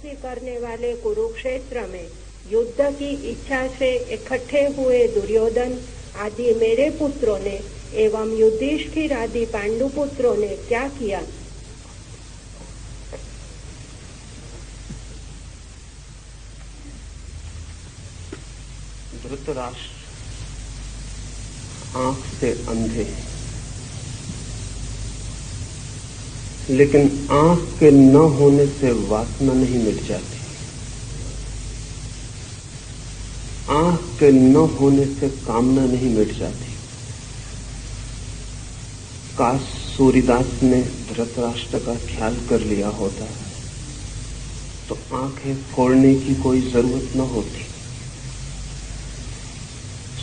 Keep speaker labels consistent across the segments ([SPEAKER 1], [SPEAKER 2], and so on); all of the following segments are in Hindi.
[SPEAKER 1] चौकसी करने वाले कुरुक्षेत्र में युद्ध की इच्छा से इकट्ठे हुए दुर्योधन आदि मेरे पुत्रों ने एवं युधिष्ठिर आदि पांडुपुत्रों ने क्या किया?
[SPEAKER 2] धृतराष्ट्र आंख से अंधे, लेकिन आंख के न होने से वासना नहीं मिट जाती। आंख के न होने से कामना नहीं मिट जाती। काश सूर्यदास ने धृतराष्ट्र का ख्याल कर लिया होता तो आंखें फोड़ने की कोई जरूरत न होती।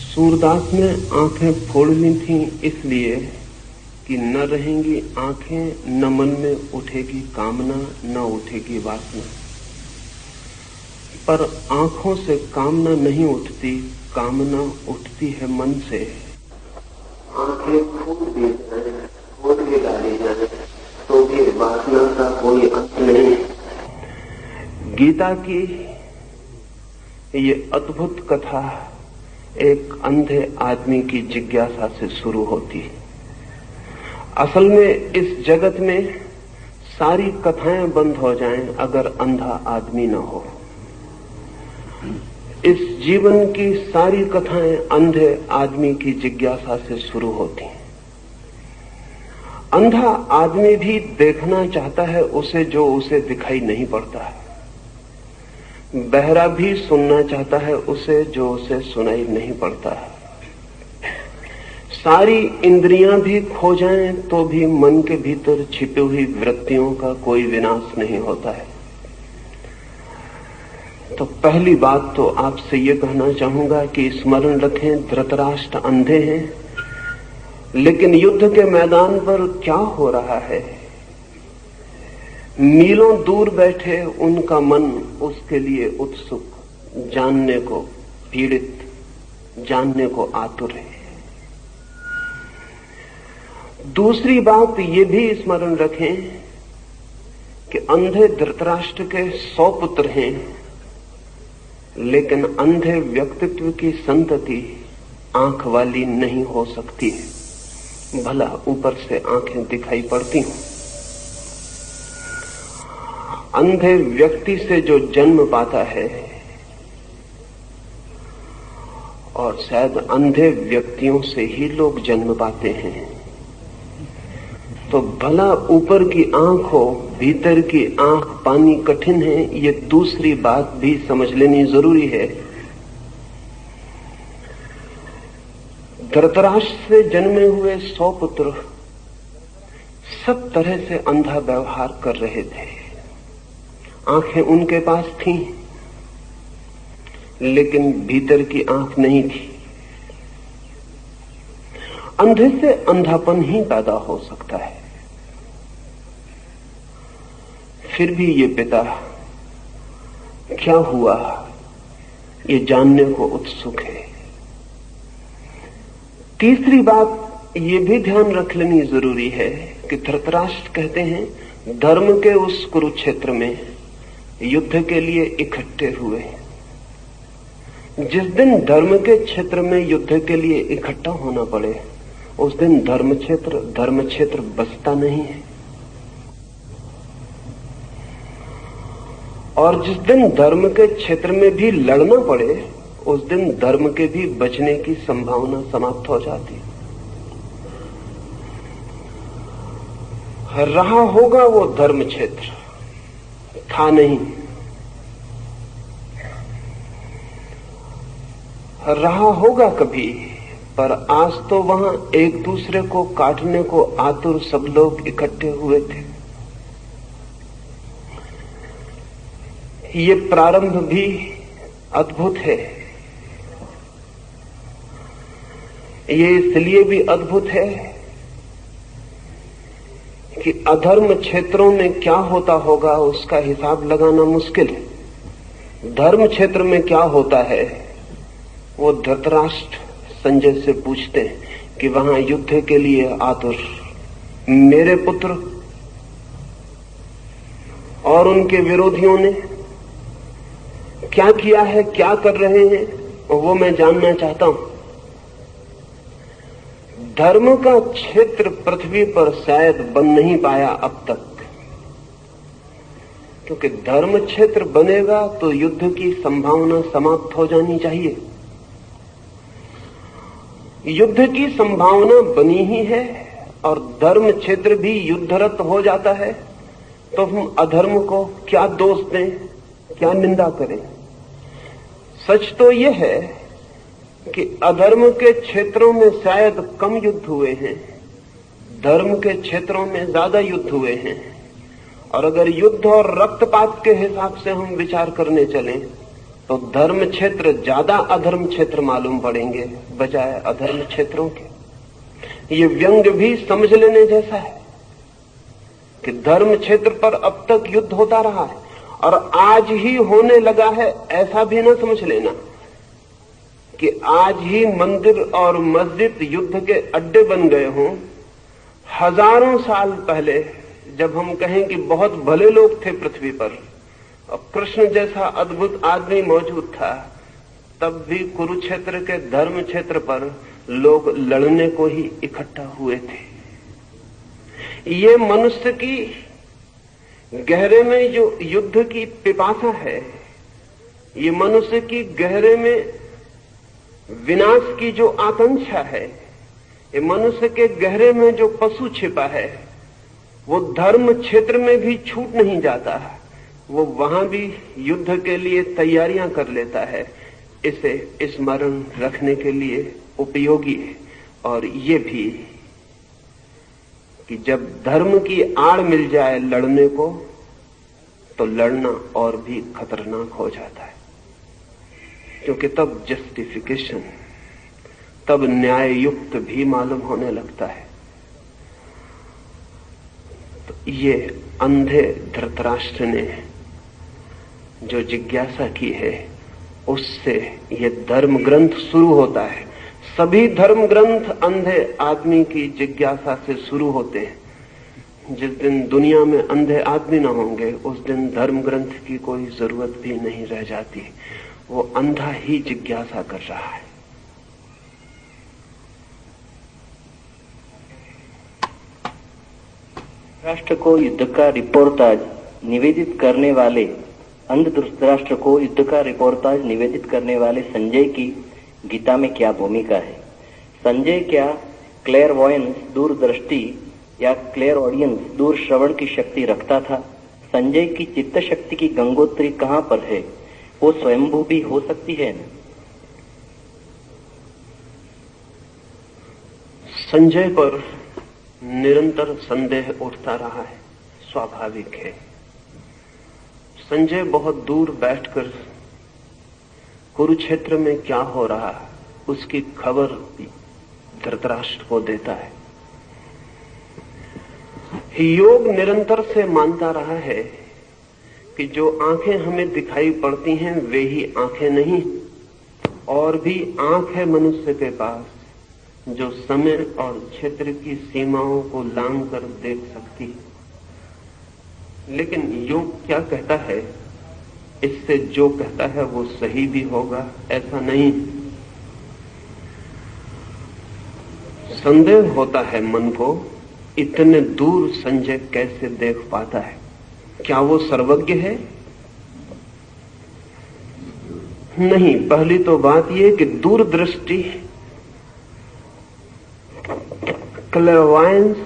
[SPEAKER 2] सूरदास ने आंखें फोड़ ली थीं इसलिए कि न रहेंगी आंखें, न मन में उठेगी कामना, न उठेगी वासना। पर आंखों से कामना नहीं उठती, कामना उठती है मन से। आंखें फोड़ के डाली जाए तो भी वासना का कोई अंत नहीं। गीता की ये अद्भुत कथा एक अंधे आदमी की जिज्ञासा से शुरू होती है। असल में इस जगत में सारी कथाएं बंद हो जाएं अगर अंधा आदमी न हो। इस जीवन की सारी कथाएं अंधे आदमी की जिज्ञासा से शुरू होती हैं। अंधा आदमी भी देखना चाहता है उसे जो उसे दिखाई नहीं पड़ता है। बहरा भी सुनना चाहता है उसे जो उसे सुनाई नहीं पड़ता है। सारी इंद्रियां भी खो जाएं तो भी मन के भीतर छिपी हुई वृत्तियों का कोई विनाश नहीं होता है। तो पहली बात तो आपसे ये कहना चाहूंगा कि स्मरण रखें, धृतराष्ट्र अंधे हैं, लेकिन युद्ध के मैदान पर क्या हो रहा है, मीलों दूर बैठे उनका मन उसके लिए उत्सुक, जानने को पीड़ित, जानने को आतुर है। दूसरी बात ये भी स्मरण रखें कि अंधे धृतराष्ट्र के 100 पुत्र हैं, लेकिन अंधे व्यक्तित्व की संतति आंख वाली नहीं हो सकती है, भला ऊपर से आंखें दिखाई पड़ती हों। अंधे व्यक्ति से जो जन्म पाता है, और शायद अंधे व्यक्तियों से ही लोग जन्म पाते हैं, तो भला ऊपर की आंख हो, भीतर की आंख पानी कठिन है, ये दूसरी बात भी समझ लेनी जरूरी है। धृतराष्ट्र से जन्मे हुए 100 पुत्र सब तरह से अंधा व्यवहार कर रहे थे। आंखें उनके पास थीं, लेकिन भीतर की आंख नहीं थी। अंधे से अंधापन ही पैदा हो सकता है। फिर भी ये पिता क्या हुआ ये जानने को उत्सुक है। तीसरी बात ये भी ध्यान रख लेनी जरूरी है कि धृतराष्ट्र कहते हैं धर्म के उस कुरुक्षेत्र में युद्ध के लिए इकट्ठे हुए। जिस दिन धर्म के क्षेत्र में युद्ध के लिए इकट्ठा होना पड़े उस दिन धर्म क्षेत्र बचता नहीं है। और जिस दिन धर्म के क्षेत्र में भी लड़ना पड़े उस दिन धर्म के भी बचने की संभावना समाप्त हो जाती है। रहा होगा वो धर्म क्षेत्र, था नहीं। रहा होगा कभी, पर आज तो वहां एक दूसरे को काटने को आतुर सब लोग इकट्ठे हुए थे। ये प्रारंभ भी अद्भुत है। ये इसलिए भी अद्भुत है कि अधर्म क्षेत्रों में क्या होता होगा उसका हिसाब लगाना मुश्किल है। धर्म क्षेत्र में क्या होता है वो धृतराष्ट्र संजय से पूछते हैं कि वहां युद्ध के लिए आतुर मेरे पुत्र और उनके विरोधियों ने क्या किया है, क्या कर रहे हैं, वो मैं जानना चाहता हूं। धर्म का क्षेत्र पृथ्वी पर शायद बन नहीं पाया अब तक, क्योंकि धर्म क्षेत्र बनेगा तो युद्ध की संभावना समाप्त हो जानी चाहिए। युद्ध की संभावना बनी ही है और धर्म क्षेत्र भी युद्धरत हो जाता है, तो हम अधर्म को क्या दोष दें, क्या निंदा करें। सच तो यह है कि अधर्म के क्षेत्रों में शायद कम युद्ध हुए हैं, धर्म के क्षेत्रों में ज्यादा युद्ध हुए हैं। और अगर युद्ध और रक्तपात के हिसाब से हम विचार करने चलें तो धर्म क्षेत्र ज्यादा अधर्म क्षेत्र मालूम पड़ेंगे बजाय अधर्म क्षेत्रों के। ये व्यंग भी समझ लेने जैसा है कि धर्म क्षेत्र पर अब तक युद्ध होता रहा है और आज ही होने लगा है, ऐसा भी ना समझ लेना कि आज ही मंदिर और मस्जिद युद्ध के अड्डे बन गए हों। हजारों साल पहले जब हम कहें कि बहुत भले लोग थे पृथ्वी पर और कृष्ण जैसा अद्भुत आदमी मौजूद था, तब भी कुरुक्षेत्र के धर्म क्षेत्र पर लोग लड़ने को ही इकट्ठा हुए थे। ये मनुष्य की गहरे में जो युद्ध की पिपासा है, ये मनुष्य की गहरे में विनाश की जो आकांक्षा है, ये मनुष्य के गहरे में जो पशु छिपा है, वो धर्म क्षेत्र में भी छूट नहीं जाता, वो वहां भी युद्ध के लिए तैयारियां कर लेता है। इसे स्मरण रखने के लिए उपयोगी है। और ये भी कि जब धर्म की आड़ मिल जाए लड़ने को, तो लड़ना और भी खतरनाक हो जाता है, क्योंकि तब जस्टिफिकेशन, तब न्याय युक्त भी मालूम होने लगता है। तो ये अंधे धृतराष्ट्र ने जो जिज्ञासा की है, उससे ये धर्म ग्रंथ शुरू होता है। सभी धर्म ग्रंथ अंधे आदमी की जिज्ञासा से शुरू होते हैं। जिस दिन दुनिया में अंधे आदमी न होंगे, उस दिन धर्म ग्रंथ की कोई जरूरत भी नहीं रह जाती। वो अंधा ही जिज्ञासा कर रहा है।
[SPEAKER 3] राष्ट्र को युद्ध का रिपोर्टाज निवेदित करने वाले अंध धृतराष्ट्र को युद्ध का रिपोर्टाज निवेदित करने वाले संजय की गीता में क्या भूमिका है? संजय क्या क्लेयरवॉयंस, दूरदृष्टि या क्लेयर ऑडियंस, दूर श्रवण की शक्ति रखता था? संजय की चित्त शक्ति की गंगोत्री कहां पर है? वो स्वयंभू भी हो सकती है न?
[SPEAKER 2] संजय पर निरंतर संदेह उठता रहा है, स्वाभाविक है। संजय बहुत दूर बैठकर कुरुक्षेत्र में क्या हो रहा है उसकी खबर धृतराष्ट्र को देता है। योग निरंतर से मानता रहा है कि जो आंखें हमें दिखाई पड़ती हैं वे ही आंखें नहीं, और भी आंख है मनुष्य के पास जो समय और क्षेत्र की सीमाओं को लांघ कर देख सकती है। लेकिन योग क्या कहता है, इससे जो कहता है वो सही भी होगा ऐसा नहीं। संदेह होता है मन को, इतने दूर संजय कैसे देख पाता है? क्या वो सर्वज्ञ है? नहीं। पहली तो बात यह कि दूरदृष्टि, क्लेयरवॉयंस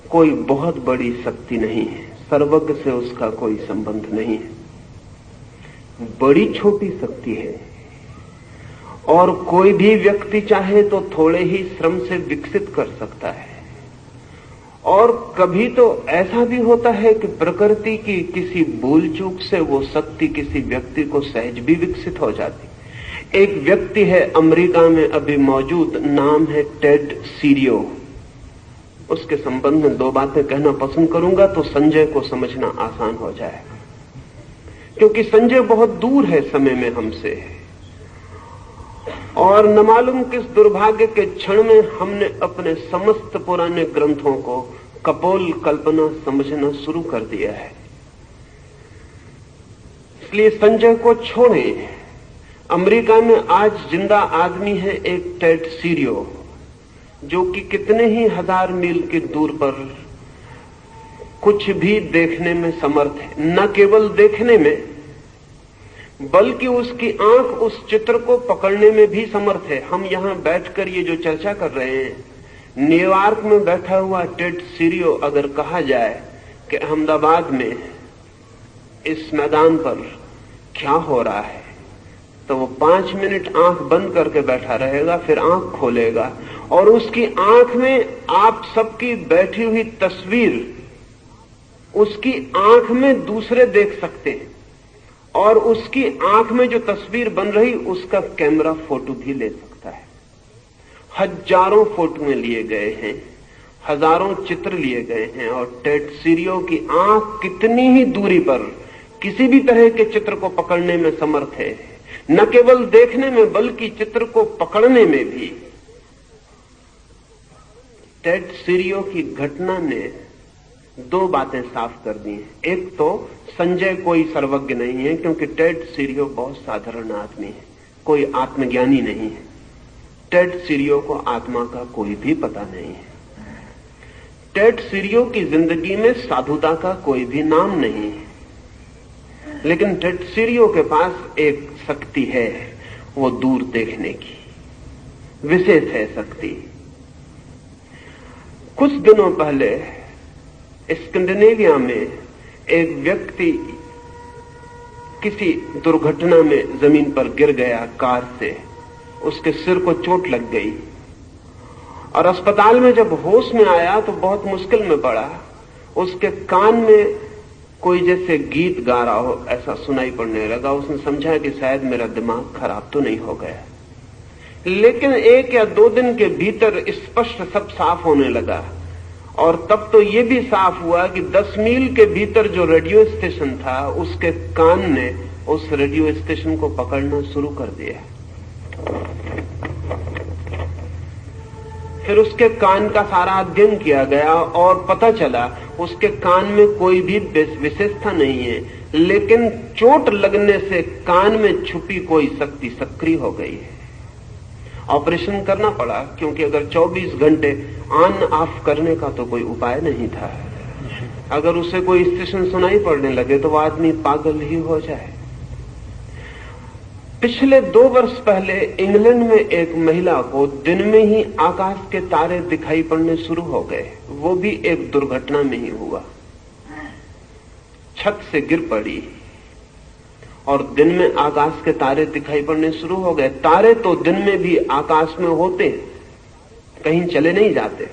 [SPEAKER 2] कोई बहुत बड़ी शक्ति नहीं है, सर्वज्ञ से उसका कोई संबंध नहीं है। बड़ी छोटी शक्ति है और कोई भी व्यक्ति चाहे तो थोड़े ही श्रम से विकसित कर सकता है। और कभी तो ऐसा भी होता है कि प्रकृति की किसी भूल चूक से वो शक्ति किसी व्यक्ति को सहज भी विकसित हो जाती। एक व्यक्ति है अमेरिका में अभी मौजूद, नाम है टेड सीरियो। उसके संबंध में दो बातें कहना पसंद करूंगा तो संजय को समझना आसान हो जाएगा, क्योंकि संजय बहुत दूर है समय में हमसे, और न मालूम किस दुर्भाग्य के क्षण में हमने अपने समस्त पुराने ग्रंथों को कपोल कल्पना समझना शुरू कर दिया है। इसलिए संजय को छोड़ें। अमेरिका में आज जिंदा आदमी है एक टेड सीरियो, जो कि कितने ही हजार मील की दूर पर कुछ भी देखने में समर्थ है। न केवल देखने में, बल्कि उसकी आंख उस चित्र को पकड़ने में भी समर्थ है। हम यहां बैठकर ये जो चर्चा कर रहे हैं, न्यूयॉर्क में बैठा हुआ टेड सीरियो अगर कहा जाए कि अहमदाबाद में इस मैदान पर क्या हो रहा है, तो वो 5 मिनट आंख बंद करके बैठा रहेगा, फिर आंख खोलेगा और उसकी आंख में आप सबकी बैठी हुई तस्वीर, उसकी आंख में दूसरे देख सकते हैं और उसकी आंख में जो तस्वीर बन रही उसका कैमरा फोटो भी ले सकता है। हजारों फोटोएं लिए गए हैं, हजारों चित्र लिए गए हैं और टेड सीरियो की आंख कितनी ही दूरी पर किसी भी तरह के चित्र को पकड़ने में समर्थ है। न केवल देखने में बल्कि चित्र को पकड़ने में भी। टेड सीरियो की घटना ने 2 बातें साफ कर दी हैं। एक तो संजय कोई सर्वज्ञ नहीं है, क्योंकि टेड सीरियो बहुत साधारण आदमी है, कोई आत्मज्ञानी नहीं है। टेड सीरियो को आत्मा का कोई भी पता नहीं है। टेड सीरियो की जिंदगी में साधुता का कोई भी नाम नहीं है, लेकिन टेड सीरियो के पास एक शक्ति है, वो दूर देखने की विशेष है शक्ति। कुछ दिनों पहले स्कैंडिनेविया में एक व्यक्ति किसी दुर्घटना में जमीन पर गिर गया कार से, उसके सिर को चोट लग गई और अस्पताल में जब होश में आया तो बहुत मुश्किल में पड़ा। उसके कान में कोई जैसे गीत गा रहा हो ऐसा सुनाई पड़ने लगा। उसने समझा कि शायद मेरा दिमाग खराब तो नहीं हो गया, लेकिन 1 या 2 दिन के भीतर स्पष्ट सब साफ होने लगा और तब तो ये भी साफ हुआ कि 10 मील के भीतर जो रेडियो स्टेशन था उसके कान ने उस रेडियो स्टेशन को पकड़ना शुरू कर दिया। फिर उसके कान का सारा अध्ययन किया गया और पता चला उसके कान में कोई भी विशेषता नहीं है, लेकिन चोट लगने से कान में छुपी कोई शक्ति सक्रिय हो गई है। ऑपरेशन करना पड़ा, क्योंकि अगर 24 घंटे ऑन ऑफ करने का तो कोई उपाय नहीं था। अगर उसे कोई स्टेशन सुनाई पड़ने लगे तो वो आदमी पागल ही हो जाए। पिछले 2 वर्ष पहले इंग्लैंड में एक महिला को दिन में ही आकाश के तारे दिखाई पड़ने शुरू हो गए। वो भी एक दुर्घटना में ही हुआ, छत से गिर पड़ी और दिन में आकाश के तारे दिखाई पड़ने शुरू हो गए। तारे तो दिन में भी आकाश में होते, कहीं चले नहीं जाते,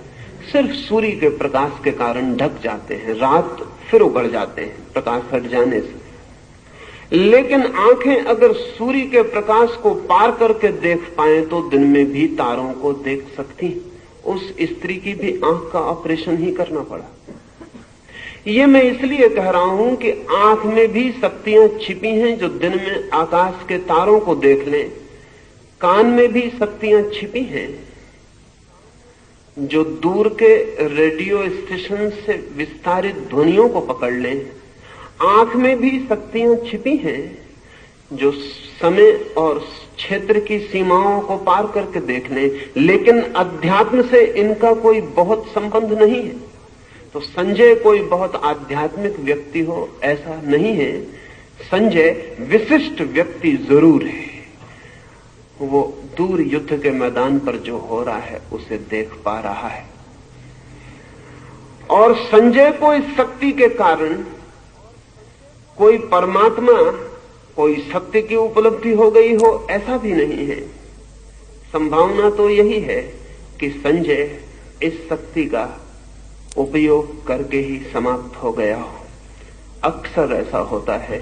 [SPEAKER 2] सिर्फ सूर्य के प्रकाश के कारण ढक जाते हैं, रात फिर उगड़ जाते हैं प्रकाश हट जाने से। लेकिन आंखें अगर सूर्य के प्रकाश को पार करके देख पाए तो दिन में भी तारों को देख सकती। उस स्त्री की भी आंख का ऑपरेशन ही करना पड़ा। ये मैं इसलिए कह रहा हूं कि आंख में भी शक्तियां छिपी हैं जो दिन में आकाश के तारों को देख लें। कान में भी शक्तियां छिपी हैं जो दूर के रेडियो स्टेशन से विस्तारित ध्वनियों को पकड़ लें। आंख में भी शक्तियां छिपी हैं जो समय और क्षेत्र की सीमाओं को पार करके देख लें, लेकिन अध्यात्म से इनका कोई बहुत संबंध नहीं है। तो संजय कोई बहुत आध्यात्मिक व्यक्ति हो ऐसा नहीं है। संजय विशिष्ट व्यक्ति जरूर है। वो दूर युद्ध के मैदान पर जो हो रहा है उसे देख पा रहा है और संजय को इस शक्ति के कारण कोई परमात्मा, कोई शक्ति की उपलब्धि हो गई हो ऐसा भी नहीं है। संभावना तो यही है कि संजय इस शक्ति का उपयोग करके ही समाप्त हो गया हो। अक्सर ऐसा होता है,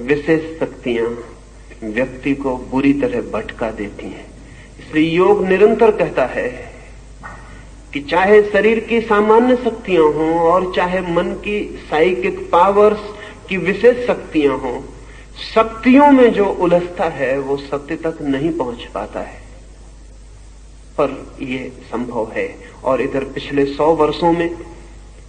[SPEAKER 2] विशेष शक्तियां व्यक्ति को बुरी तरह भटका देती हैं। इसलिए योग निरंतर कहता है कि चाहे शरीर की सामान्य शक्तियां हों और चाहे मन की साइकिक पावर्स की विशेष शक्तियां हों, शक्तियों में जो उलझता है वो सत्य तक नहीं पहुंच पाता है। पर यह संभव है और इधर पिछले 100 वर्षों में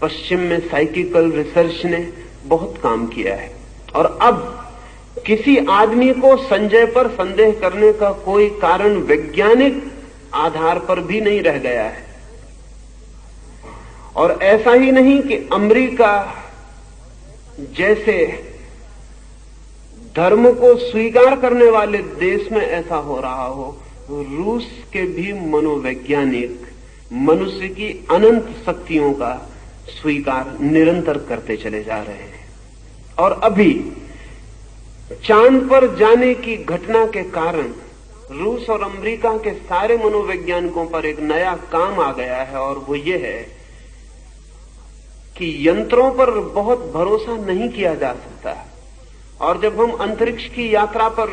[SPEAKER 2] पश्चिम में साइकिकल रिसर्च ने बहुत काम किया है और अब किसी आदमी को संजय पर संदेह करने का कोई कारण वैज्ञानिक आधार पर भी नहीं रह गया है। और ऐसा ही नहीं कि अमेरिका जैसे धर्म को स्वीकार करने वाले देश में ऐसा हो रहा हो, रूस के भी मनोवैज्ञानिक मनुष्य की अनंत शक्तियों का स्वीकार निरंतर करते चले जा रहे हैं। और अभी चांद पर जाने की घटना के कारण रूस और अमेरिका के सारे मनोवैज्ञानिकों पर एक नया काम आ गया है, और वो ये है कि यंत्रों पर बहुत भरोसा नहीं किया जा सकता। और जब हम अंतरिक्ष की यात्रा पर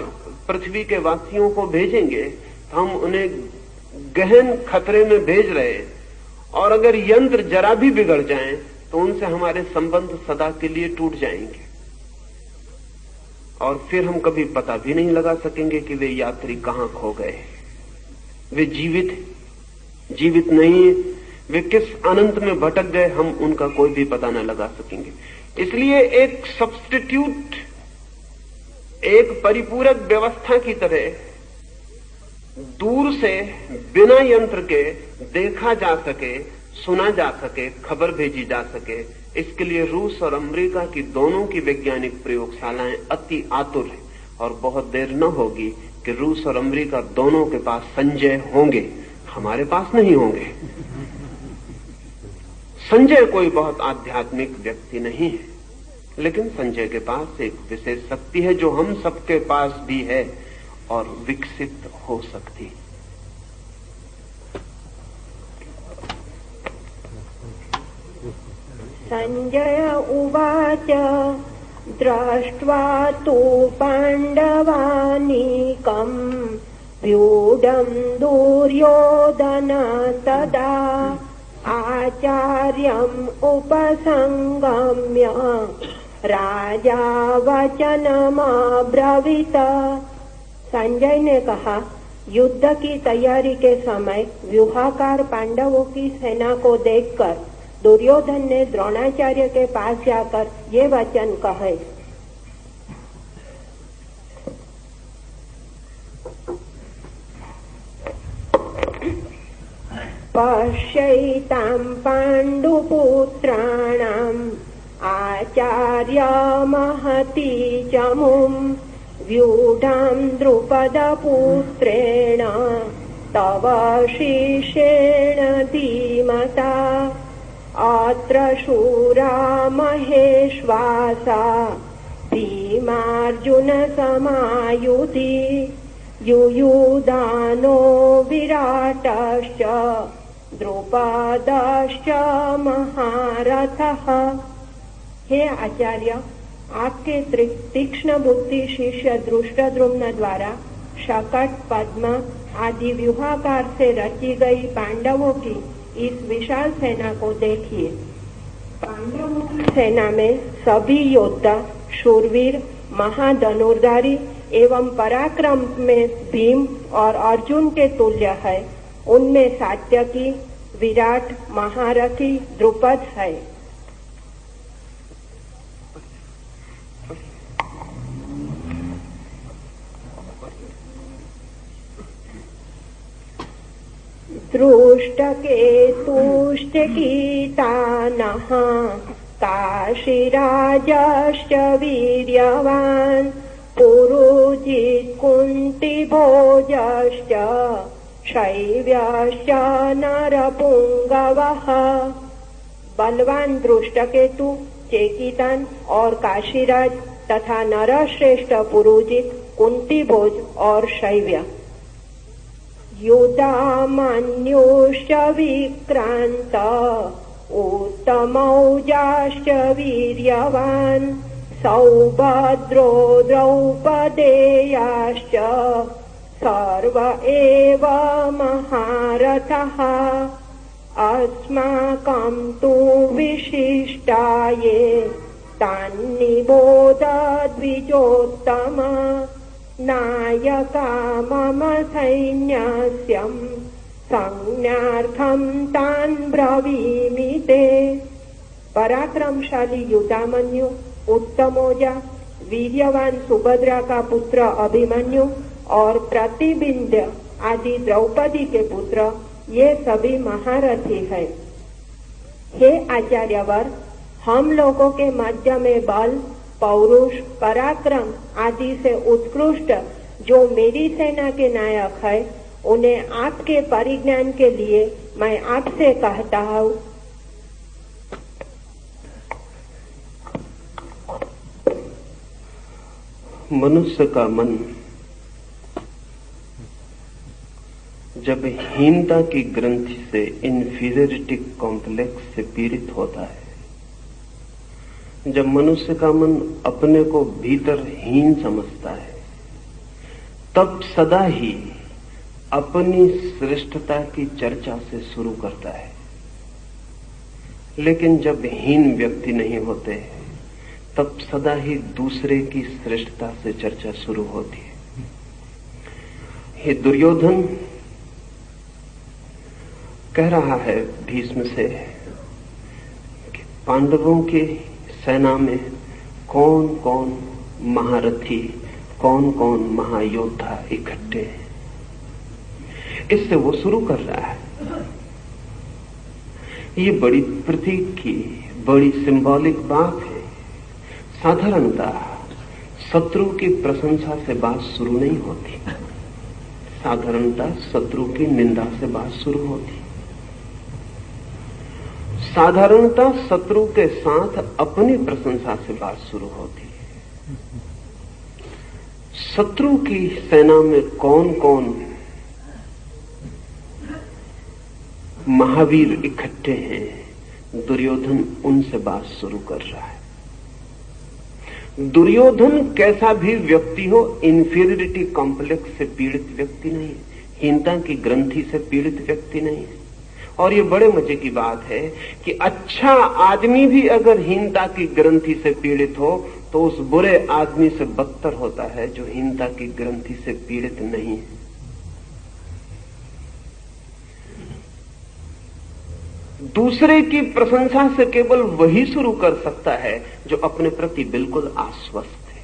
[SPEAKER 2] पृथ्वी के वासियों को भेजेंगे तो हम उन्हें गहन खतरे में भेज रहे, और अगर यंत्र जरा भी बिगड़ जाएं तो उनसे हमारे संबंध सदा के लिए टूट जाएंगे, और फिर हम कभी पता भी नहीं लगा सकेंगे कि वे यात्री कहां खो गए। वे जीवित नहीं, वे किस अनंत में भटक गए, हम उनका कोई भी पता न लगा सकेंगे। इसलिए एक सब्स्टिट्यूट, एक परिपूरक व्यवस्था की तरह दूर से बिना यंत्र के देखा जा सके, सुना जा सके, खबर भेजी जा सके, इसके लिए रूस और अमेरिका की दोनों की वैज्ञानिक प्रयोगशालाएं अति आतुर हैं। और बहुत देर न होगी कि रूस और अमेरिका दोनों के पास संजय होंगे, हमारे पास नहीं होंगे। संजय कोई बहुत आध्यात्मिक व्यक्ति नहीं है, लेकिन संजय के पास एक विशेष शक्ति है जो हम सबके पास भी है और विकसित हो सकती है।
[SPEAKER 1] संजय उवाच दृष्ट्वा तु पाण्डवानीकम् व्यूढम् दुर्योधन तदा आचार्यम् उपसंगम्य राजा वचनमब्रवीत। संजय ने कहा, युद्ध की तैयारी के समय व्यूहाकार पांडवों की सेना को देखकर दुर्योधन ने द्रोणाचार्य के पास जाकर ये वचन कहे, पश्यैतां पाण्डुपुत्राणाम् आचार्य महती चमुम् व्यूढाम् द्रुपदपुत्रेण तव शिष्येण धीमता अत्र शूरा महेश्वासा भीमार्जुन समायुधि युयुधानो विराटश्च द्रुपदश्च महारथः। हे आचार्य, आपके तीक्ष्ण बुद्धि शिष्य धृष्टद्युम्न द्वारा शकट, पद्म आदि व्यूहाकार से रची गई पांडवों की इस विशाल सेना को देखिए। पांडवों की सेना में सभी योद्धा शूरवीर, महाधनुर्धारी एवं पराक्रम में भीम और अर्जुन के तुल्य है। उनमें सात्यकी, विराट, महारथी द्रुपद है। दृष्टकेतुश्चकितानः काशीराजश्च वीर्यवान् पुरुजित् कुन्तिभोजश्च शैव्यश्च नरपुंगवः। बलवान दृष्टकेतु, चेकितान और काशीराज तथा नरश्रेष्ठ पुरुजित, कुंतीभोज और शैव्य। युधामन्युश्च विक्रांत उत्तमौजाश्च वीर्यवान् सौभद्रो द्रौपदेयाश्च सर्व एव महारथः। अस्माकं तु विशिष्टाये तान्निबोध द्विजोत्तम नायका मम सैन्यस्यं संज्ञार्थं तान् ब्रवीमि ते। पराक्रमशाली युधामन्यु, उत्तमोजा, वीर्यवान सुभद्रा का पुत्र अभिमन्यु और प्रतिबिंब आदि द्रौपदी के पुत्र, ये सभी महारथी है। हे आचार्यवर, हम लोगों के मध्य में बल, पौरुष, पराक्रम आदि से उत्कृष्ट जो मेरी सेना के नायक है, उन्हें आपके परिज्ञान के लिए मैं आपसे कहता हूँ।
[SPEAKER 2] मनुष्य का मन जब हीनता की ग्रंथि से, इंफीरियरिटी कॉम्प्लेक्स से पीड़ित होता है, जब मनुष्य का मन अपने को भीतर हीन समझता है, तब सदा ही अपनी श्रेष्ठता की चर्चा से शुरू करता है। लेकिन जब हीन व्यक्ति नहीं होते, तब सदा ही दूसरे की श्रेष्ठता से चर्चा शुरू होती है। हे दुर्योधन कह रहा है भीष्म से कि पांडवों की सेना में कौन कौन महारथी, कौन कौन महायोद्धा इकट्ठे हैं। इससे वो शुरू कर रहा है। ये बड़ी प्रतीक की, बड़ी सिंबॉलिक बात है। साधारणतः शत्रु की प्रशंसा से बात शुरू नहीं होती, साधारणतः शत्रु की निंदा से बात शुरू होती। साधारणतः शत्रु के साथ अपनी प्रशंसा से बात शुरू होती है। शत्रु की सेना में कौन कौन महावीर इकट्ठे हैं, दुर्योधन उनसे बात शुरू कर रहा है। दुर्योधन कैसा भी व्यक्ति हो, इंफीरियरिटी कॉम्प्लेक्स से पीड़ित व्यक्ति नहीं है, हीनता की ग्रंथि से पीड़ित व्यक्ति नहीं है। और ये बड़े मजे की बात है कि अच्छा आदमी भी अगर हीनता की ग्रंथि से पीड़ित हो, तो उस बुरे आदमी से बदतर होता है जो हीनता की ग्रंथि से पीड़ित नहीं है। दूसरे की प्रशंसा से केवल वही शुरू कर सकता है जो अपने प्रति बिल्कुल आश्वस्त है।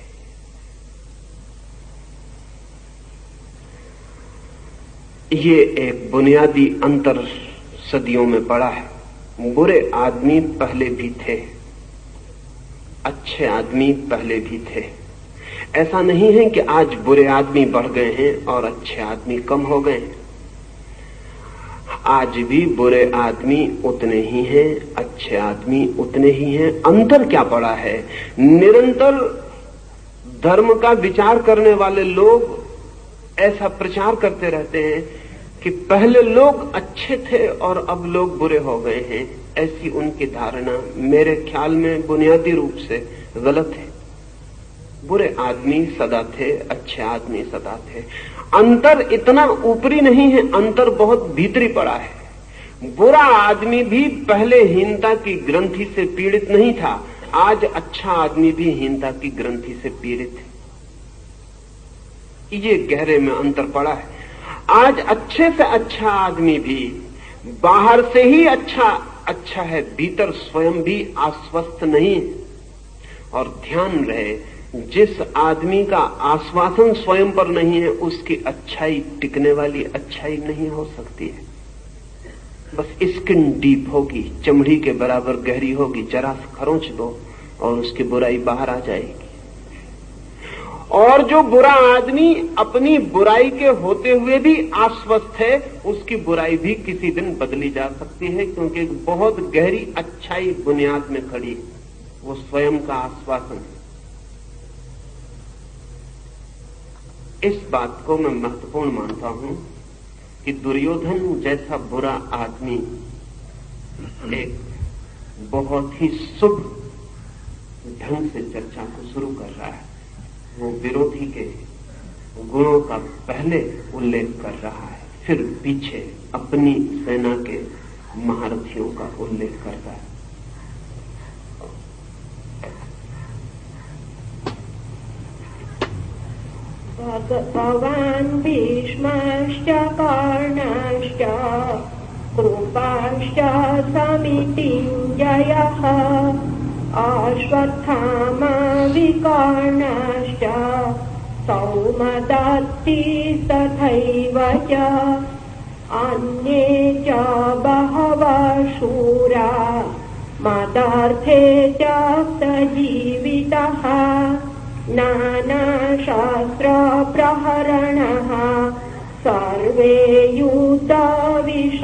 [SPEAKER 2] ये एक बुनियादी अंतर सदियों में पड़ा है। बुरे आदमी पहले भी थे, अच्छे आदमी पहले भी थे। ऐसा नहीं है कि आज बुरे आदमी बढ़ गए हैं और अच्छे आदमी कम हो गए हैं। आज भी बुरे आदमी उतने ही हैं, अच्छे आदमी उतने ही हैं। अंतर क्या पड़ा है? निरंतर धर्म का विचार करने वाले लोग ऐसा प्रचार करते रहते हैं कि पहले लोग अच्छे थे और अब लोग बुरे हो गए हैं। ऐसी उनकी धारणा मेरे ख्याल में बुनियादी रूप से गलत है। बुरे आदमी सदा थे, अच्छे आदमी सदा थे। अंतर इतना ऊपरी नहीं है, अंतर बहुत भीतरी पड़ा है। बुरा आदमी भी पहले हीनता की ग्रंथि से पीड़ित नहीं था, आज अच्छा आदमी भी हीनता की ग्रंथि से पीड़ित है। ये गहरे में अंतर पड़ा है। आज अच्छे से अच्छा आदमी भी बाहर से ही अच्छा है, भीतर स्वयं भी आश्वस्त नहीं। और ध्यान रहे, जिस आदमी का आश्वासन स्वयं पर नहीं है, उसकी अच्छाई टिकने वाली अच्छाई नहीं हो सकती है। बस स्किन डीप होगी, चमड़ी के बराबर गहरी होगी, जरा सा खरोंच दो और उसकी बुराई बाहर आ जाएगी। और जो बुरा आदमी अपनी बुराई के होते हुए भी आश्वस्त है, उसकी बुराई भी किसी दिन बदली जा सकती है, क्योंकि एक बहुत गहरी अच्छाई बुनियाद में खड़ी है, वो स्वयं का आश्वासन है। इस बात को मैं महत्वपूर्ण मानता हूं कि दुर्योधन जैसा बुरा आदमी एक बहुत ही शुभ ढंग से चर्चा को शुरू कर रहा है। वो विरोधी के गुणों का पहले उल्लेख कर रहा है, फिर पीछे अपनी सेना के महारथियों का उल्लेख करता है।
[SPEAKER 1] भगवान् भीष्मश्च कर्णश्च कृपाश्च समितिञ्जयः अश्वत्थामा विकर्णश्च सौमदत्ति तथैव च अन्ये च बहवः शूरा मदर्थे च सजीवितः नानाशास्त्रप्रहरणः सर्वे युद्धविशारदः।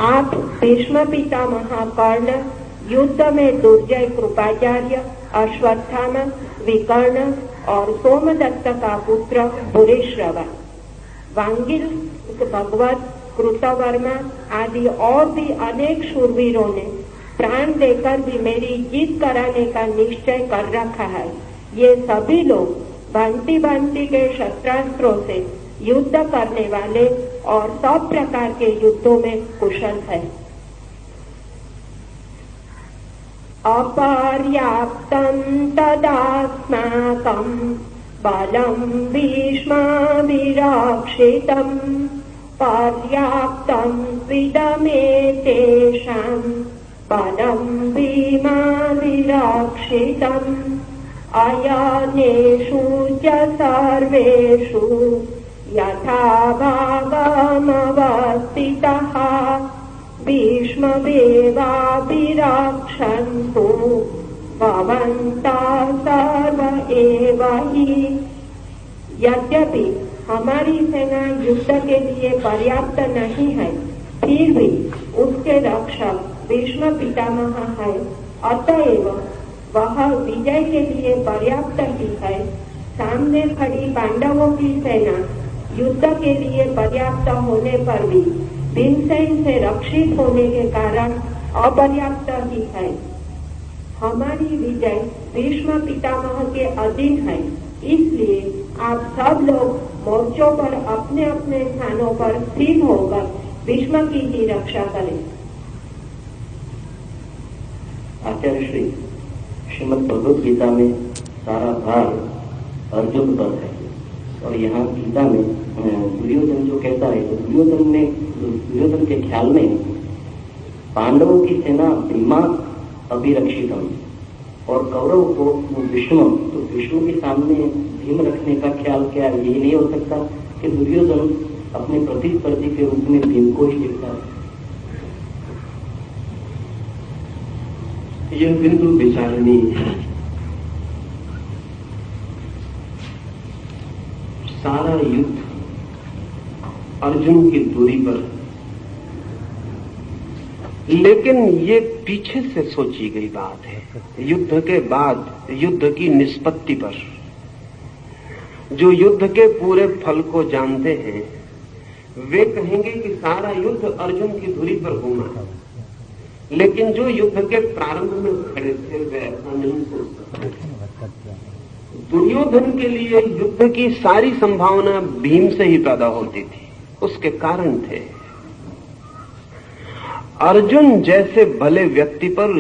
[SPEAKER 1] आप भीष्म पितामह कर्ण, युद्ध में दुर्जय कृपाचार्य, अश्वत्थामा, विकर्ण और सोमदत्त का पुत्र भूरिश्रवा, वांगिल, भगवत, कृतवर्मा आदि और भी अनेक शूरवीरों ने प्राण देकर भी मेरी जीत कराने का निश्चय कर रखा है। ये सभी लोग भांति भांति के शस्त्रास्त्रों से युद्ध करने वाले और सब प्रकार के युद्धों में कुशल है। अपर्याप्तं तदास्माकं बलं भीष्माभिरक्षितं पर्याप्तं स्विदमेतेषां बलं भीमाभिरक्षितम् अयनेषु च सर्वेषु यथा भागमवस्थितः भीष्ममेवाभिरक्षन्तु भवन्तः सर्व एव हि। यद्यपि हमारी सेना युद्ध के लिए पर्याप्त नहीं है, फिर भी उसके रक्षक भीष्म पितामह है, अतएव वह विजय के लिए पर्याप्त ही है। सामने खड़ी पांडवों की सेना युद्ध के लिए पर्याप्त होने पर भी भीमसेन से रक्षित होने के कारण अपर्याप्त ही है। हमारी विजय भीष्म पितामह के अधीन है, इसलिए आप सब लोग मोर्चों पर अपने अपने स्थानों पर स्थिर होकर भीष्म की ही रक्षा करें।
[SPEAKER 3] आचार्य श्री श्रीमद् भगवद गीता में सारा भार अर्जुन पर है, और यहाँ गीता में दुर्योधन जो कहता है, तो दुर्योधन के ख्याल में पांडवों की सेना भीमा अभिरक्षितम और कौरव को भीष्म, तो भीष्म के सामने भीम रखने का ख्याल क्या है? यही नहीं हो सकता कि दुर्योधन अपने प्रतिस्पर्धी के रूप में भीम को ही देखता है।
[SPEAKER 2] यह बिंदु विचारणीय है। सारा युद्ध अर्जुन की दूरी पर, लेकिन ये पीछे से सोची गई बात है। युद्ध के बाद युद्ध की निष्पत्ति पर, जो युद्ध के पूरे फल को जानते हैं वे कहेंगे कि सारा युद्ध अर्जुन की धुरी पर घूमा, लेकिन जो युद्ध के प्रारंभ में खड़े थे वे ऐसा नहीं सोच सकते। दुर्योधन के लिए युद्ध की सारी संभावना भीम से ही पैदा होती थी, उसके कारण थे। अर्जुन जैसे भले व्यक्ति पर